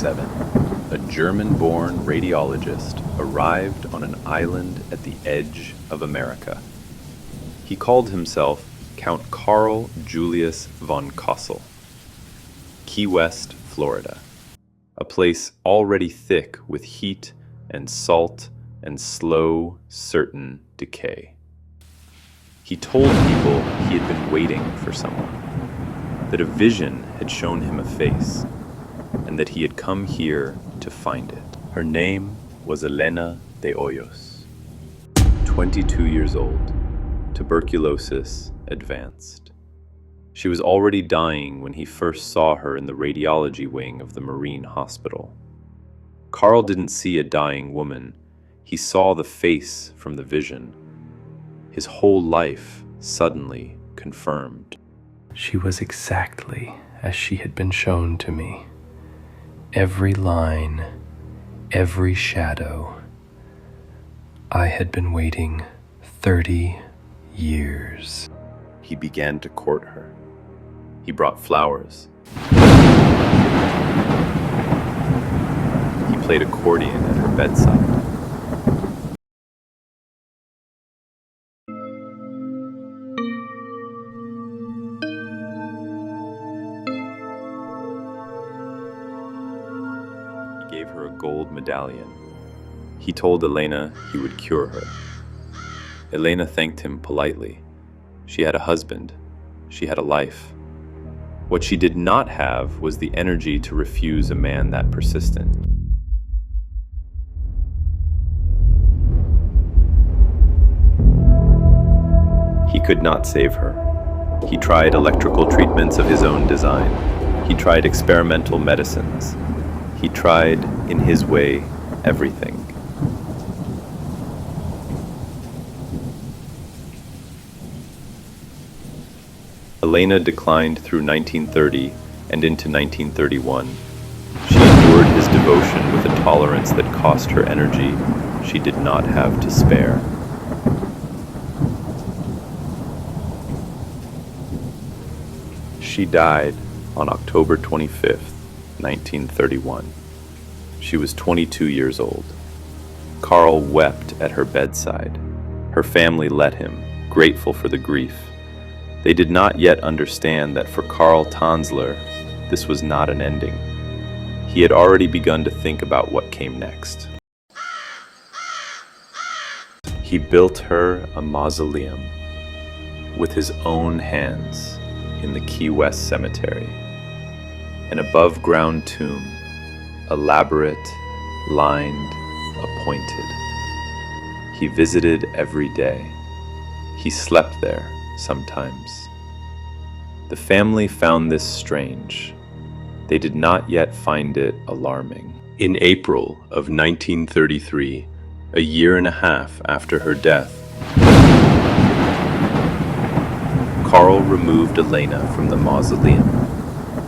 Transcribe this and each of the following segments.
1937, a German-born radiologist arrived on an island at the edge of America. He called himself Count Karl Julius von Kossel. Key West, Florida, a place already thick with heat and salt and slow, certain decay. He told people he had been waiting for someone, that a vision had shown him a face, and that he had come here to find it. Her name was Elena de Hoyos. 22 years old, tuberculosis advanced. She was already dying when he first saw her in the radiology wing of the Marine Hospital. Karl didn't see a dying woman. He saw the face from the vision. His whole life suddenly confirmed. She was exactly as she had been shown to me. Every line, every shadow. I had been waiting 30 years. He began to court her. He brought flowers. He played accordion at her bedside. He gave her a gold medallion. He told Elena he would cure her. Elena thanked him politely. She had a husband. She had a life. What she did not have was the energy to refuse a man that persistent. He could not save her. He tried electrical treatments of his own design. He tried experimental medicines. He tried, in his way, everything. Elena declined through 1930 and into 1931. She endured his devotion with a tolerance that cost her energy she did not have to spare. She died on October 25th, 1931. She was 22 years old. Karl wept at her bedside. Her family let him, grateful for the grief. They did not yet understand that for Karl Tanzler, this was not an ending. He had already begun to think about what came next. He built her a mausoleum with his own hands in the Key West Cemetery, an above-ground tomb, elaborate, lined, appointed. He visited every day. He slept there sometimes. The family found this strange. They did not yet find it alarming. In April of 1933, a year and a half after her death, Karl removed Elena from the mausoleum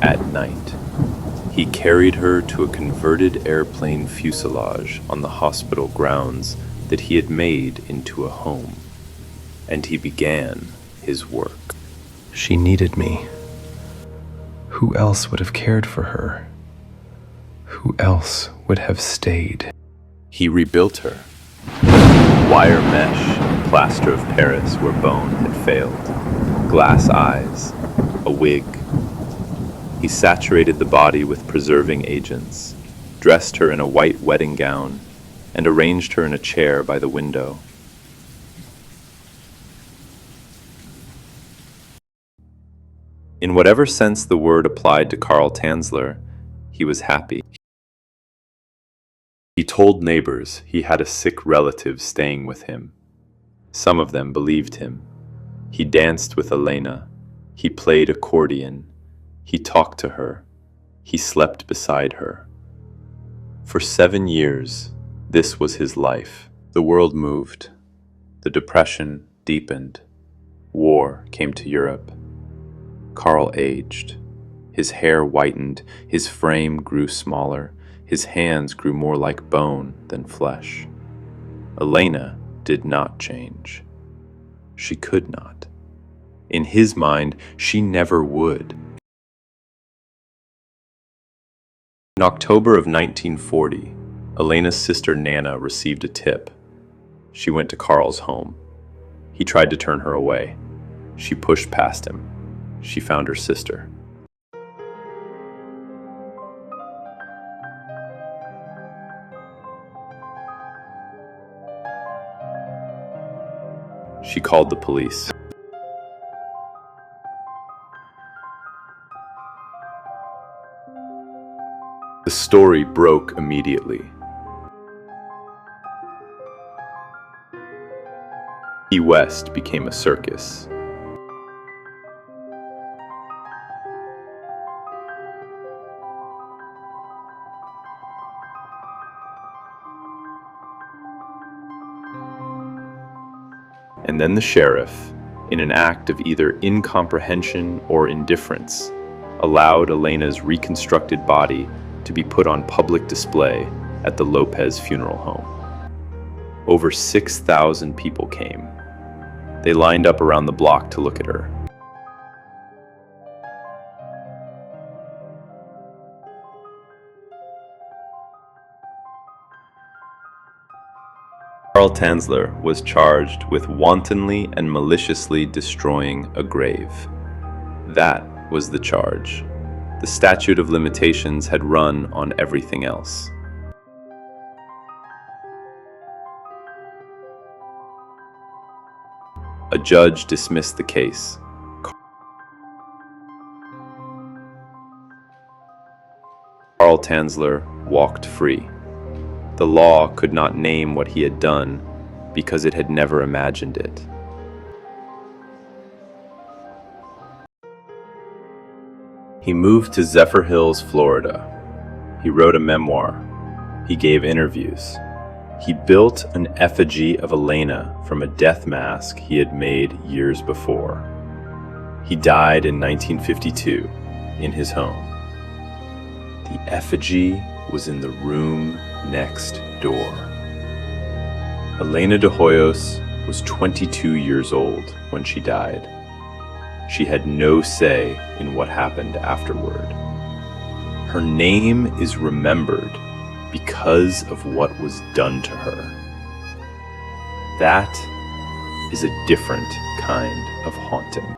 at night. He carried her to a converted airplane fuselage on the hospital grounds that he had made into a home, and he began his work. She needed me. Who else would have cared for her? Who else would have stayed? He rebuilt her. Wire mesh and plaster of Paris where bone had failed. Glass eyes, a wig. He saturated the body with preserving agents, dressed her in a white wedding gown, and arranged her in a chair by the window. In whatever sense the word applied to Karl Tanzler, he was happy. He told neighbors he had a sick relative staying with him. Some of them believed him. He danced with Elena. He played accordion. He talked to her. He slept beside her. For 7 years, this was his life. The world moved. The depression deepened. War came to Europe. Karl aged. His hair whitened, his frame grew smaller, his hands grew more like bone than flesh. Elena did not change. She could not. In his mind, she never would. In October of 1940, Elena's sister Nana received a tip. She went to Carl's home. He tried to turn her away. She pushed past him. She found her sister. She called the police. The story broke immediately. Key West became a circus. And then the sheriff, in an act of either incomprehension or indifference, allowed Elena's reconstructed body to be put on public display at the Lopez funeral home. Over 6,000 people came. They lined up around the block to look at her. Carl Tanzler was charged with wantonly and maliciously destroying a grave. That was the charge. The statute of limitations had run on everything else. A judge dismissed the case. Carl Tanzler walked free. The law could not name what he had done because it had never imagined it. He moved to Zephyr Hills, Florida. He wrote a memoir. He gave interviews. He built an effigy of Elena from a death mask he had made years before. He died in 1952 in his home. The effigy was in the room next door. Elena de Hoyos was 22 years old when she died. She had no say in what happened afterward. Her name is remembered because of what was done to her. That is a different kind of haunting.